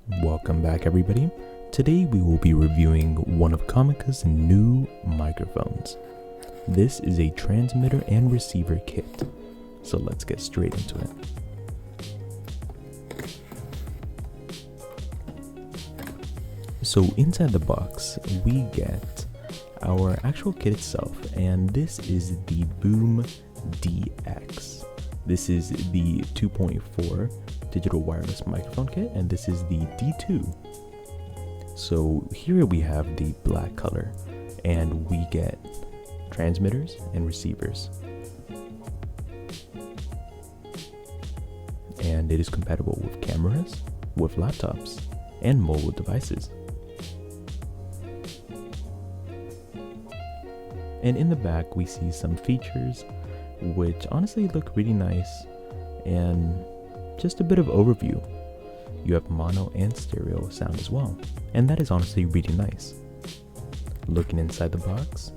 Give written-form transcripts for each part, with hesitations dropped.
Welcome back, everybody. Today we will be reviewing one of Comica's new microphones. This is a transmitter and receiver kit, so let's get straight into it. So inside the box we get our actual kit itself, and this is the Boom DX. This is the 2.4 digital wireless microphone kit, and this is the D2. So here we have the black color, and we get transmitters and receivers, and it is compatible with cameras, with laptops, and mobile devices. And in the back we see some features which honestly look really nice, and just a bit of overview. You have mono and stereo sound as well, and that is honestly really nice. Looking inside the box,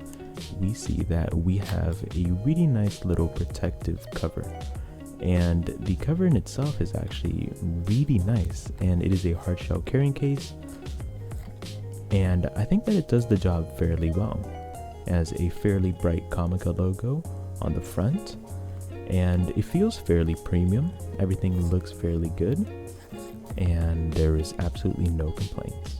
we see that we have a really nice little protective cover, and the cover in itself is actually really nice, and it is a hard shell carrying case, and I think that it does the job fairly well. It has a fairly bright Comica logo on the front, and it feels fairly premium. Everything looks fairly good, and there is absolutely no complaints.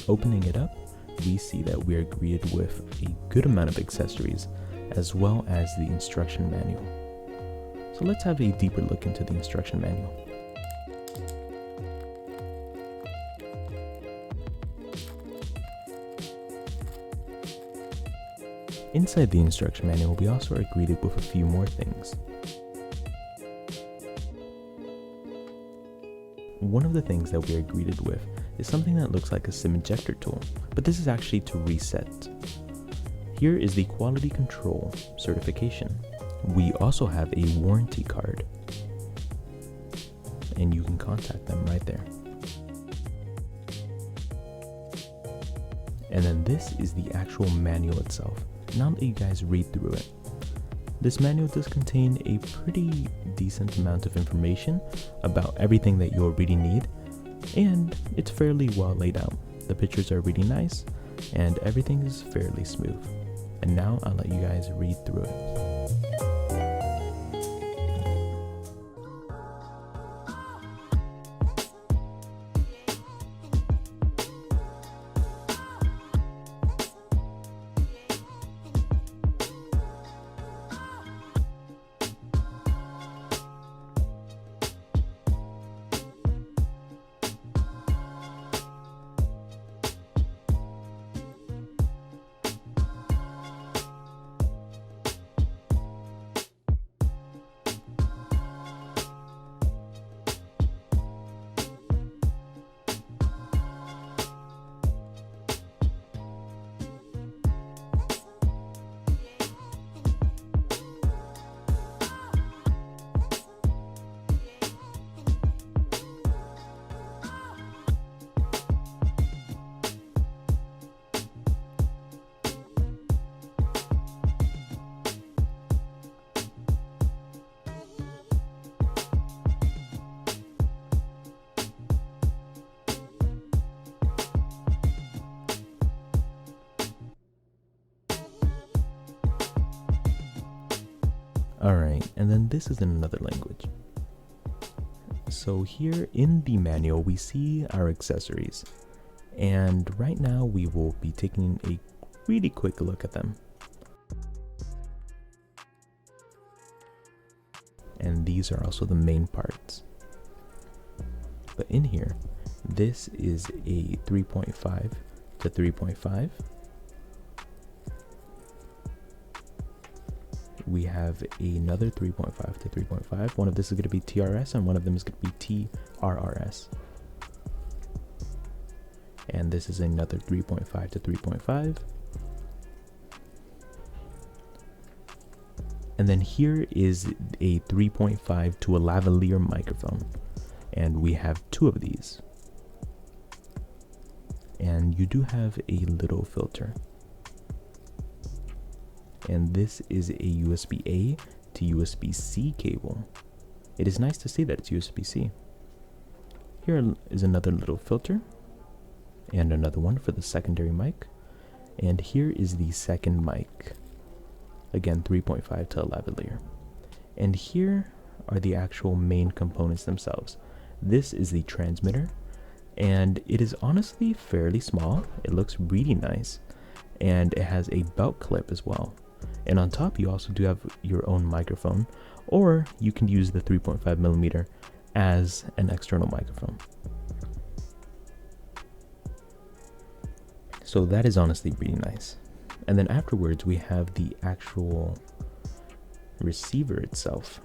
Opening it up, we see that we are greeted with a good amount of accessories, as well as the instruction manual. So let's have a deeper look into the instruction manual. Inside the instruction manual, we also are greeted with a few more things. One of the things that we are greeted with is something that looks like a SIM ejector tool, but this is actually to reset. Here is the quality control certification. We also have a warranty card, and you can contact them right there. And then this is the actual manual itself. Now that you guys read through it, this manual does contain a pretty decent amount of information about everything that you'll really need, and it's fairly well laid out. The pictures are really nice, and everything is fairly smooth. And now I'll let you guys read through it. Alright, and then this is in another language. So here in the manual we see our accessories, and right now we will be taking a really quick look at them. And these are also the main parts. But in here, this is a 3.5 to 3.5. We have another 3.5 to 3.5. One of this is going to be TRS, and one of them is going to be TRRS. And this is another 3.5 to 3.5. And then here is a 3.5 to a lavalier microphone. And we have two of these. And you do have a little filter. And this is a USB-A to USB-C cable. it is nice to see that it's USB-C. Here is another little filter, and another one for the secondary mic. And here is the second mic, again 3.5 to a lavalier. And here are the actual main components themselves. This is the transmitter, and it is honestly fairly small. It looks really nice, and it has a belt clip as well. And on top you also do have your own microphone, or you can use the 3.5mm as an external microphone. So that is honestly really nice. And then afterwards we have the actual receiver itself.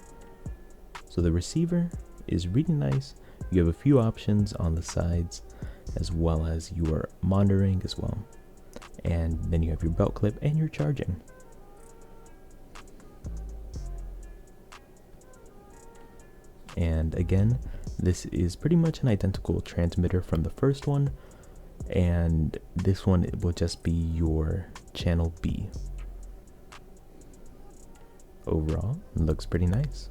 So the receiver is really nice. You have a few options on the sides, as well as your monitoring as well. And then you have your belt clip and your charging. And again, this is pretty much an identical transmitter from the first one, and this one will just be your channel B. Overall, it looks pretty nice.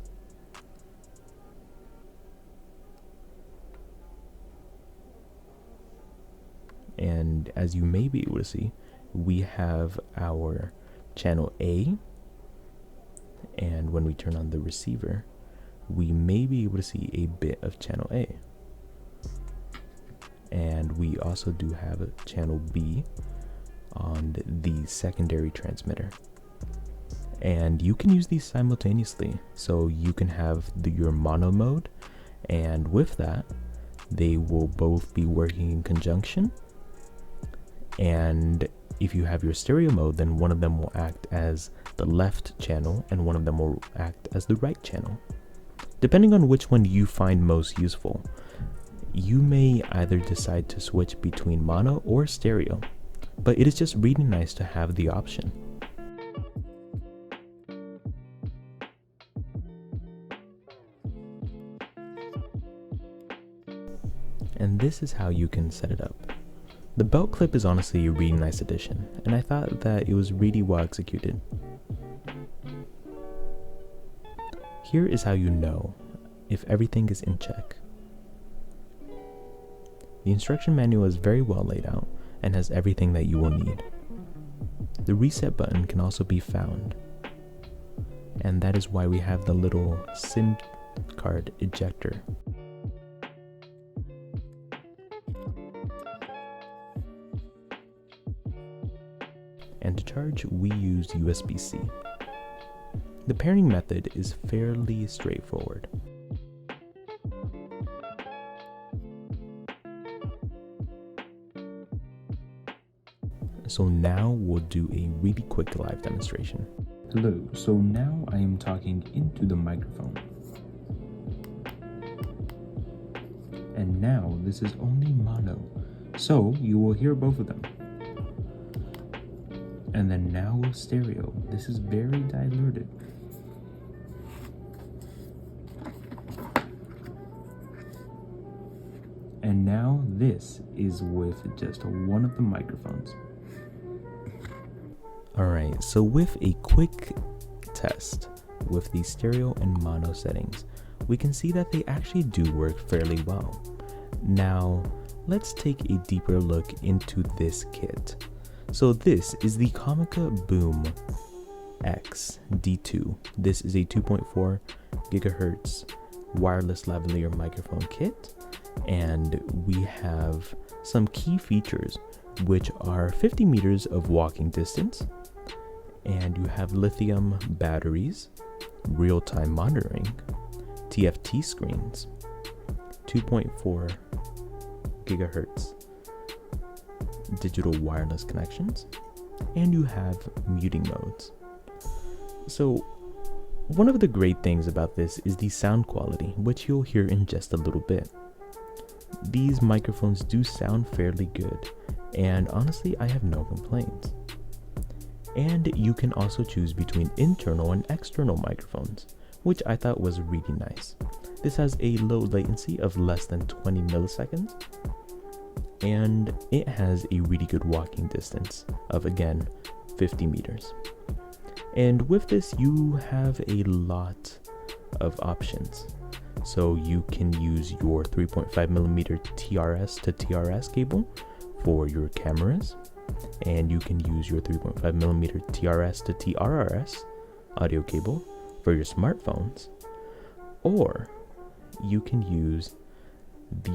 And as you may be able to see, we have our channel A, and when we turn on the receiver, we may be able to see a bit of channel A. And we also do have a channel B on the secondary transmitter. And you can use these simultaneously. So you can have your mono mode, and with that, they will both be working in conjunction. And if you have your stereo mode, then one of them will act as the left channel and one of them will act as the right channel. Depending on which one you find most useful, you may either decide to switch between mono or stereo, but it is just really nice to have the option. And this is how you can set it up. The belt clip is honestly a really nice addition, and I thought that it was really well executed. Here is how you know if everything is in check. The instruction manual is very well laid out and has everything that you will need. The reset button can also be found, and that is why we have the little SIM card ejector. And to charge, we use USB-C. The pairing method is fairly straightforward. So now we'll do a really quick live demonstration. Hello, so now I am talking into the microphone. And now this is only mono, so you will hear both of them. And then now with stereo, this is very diluted. And now this is with just one of the microphones. Alright, so with a quick test with the stereo and mono settings, we can see that they actually do work fairly well. Now, let's take a deeper look into this kit. So this is the Comica BoomX-D2. This is a 2.4 gigahertz wireless lavalier microphone kit, and we have some key features, which are 50 meters of walking distance, and you have lithium batteries, real-time monitoring, TFT screens, 2.4 gigahertz digital wireless connections, and you have muting modes. So one of the great things about this is the sound quality, which you'll hear in just a little bit. These microphones do sound fairly good, and honestly I have no complaints. And you can also choose between internal and external microphones, which I thought was really nice. This has a low latency of less than 20 milliseconds, and it has a really good walking distance of, again, 50 meters. And with this, you have a lot of options. So you can use your 3.5mm TRS to TRS cable for your cameras, and you can use your 3.5mm TRS to TRRS audio cable for your smartphones, or you can use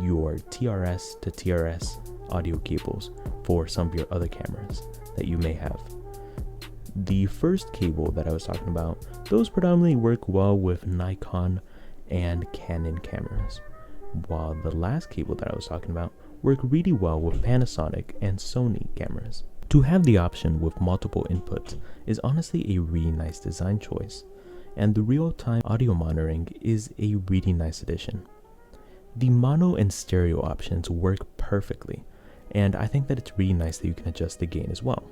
your TRS to TRS audio cables for some of your other cameras that you may have. The first cable that I was talking about, those predominantly work well with Nikon and Canon cameras, while the last cable that I was talking about work really well with Panasonic and Sony cameras. To have the option with multiple inputs is honestly a really nice design choice, and the real-time audio monitoring is a really nice addition. The mono and stereo options work perfectly, and I think that it's really nice that you can adjust the gain as well.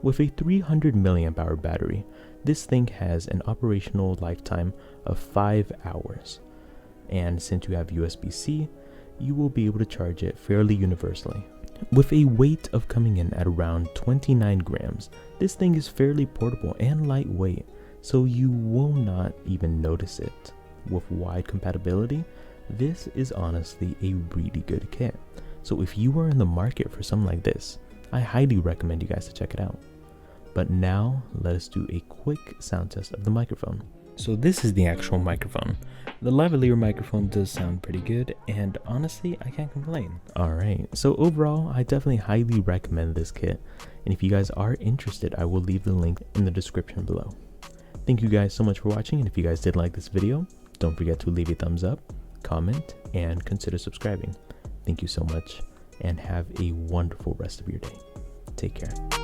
With a 300 mAh battery, this thing has an operational lifetime of 5 hours, and since you have USB-C, you will be able to charge it fairly universally. With a weight of coming in at around 29 grams, this thing is fairly portable and lightweight, so you will not even notice it. With wide compatibility, this is honestly a really good kit. So if you are in the market for something like this, I highly recommend you guys to check it out. But now let us do a quick sound test of the microphone. So this is the actual microphone. The lavalier microphone does sound pretty good, and honestly, I can't complain. Alright, so overall, I definitely highly recommend this kit, and if you guys are interested, I will leave the link in the description below. Thank you guys so much for watching, and if you guys did like this video, don't forget to leave a thumbs up, comment, and consider subscribing. Thank you so much, and have a wonderful rest of your day. Take care.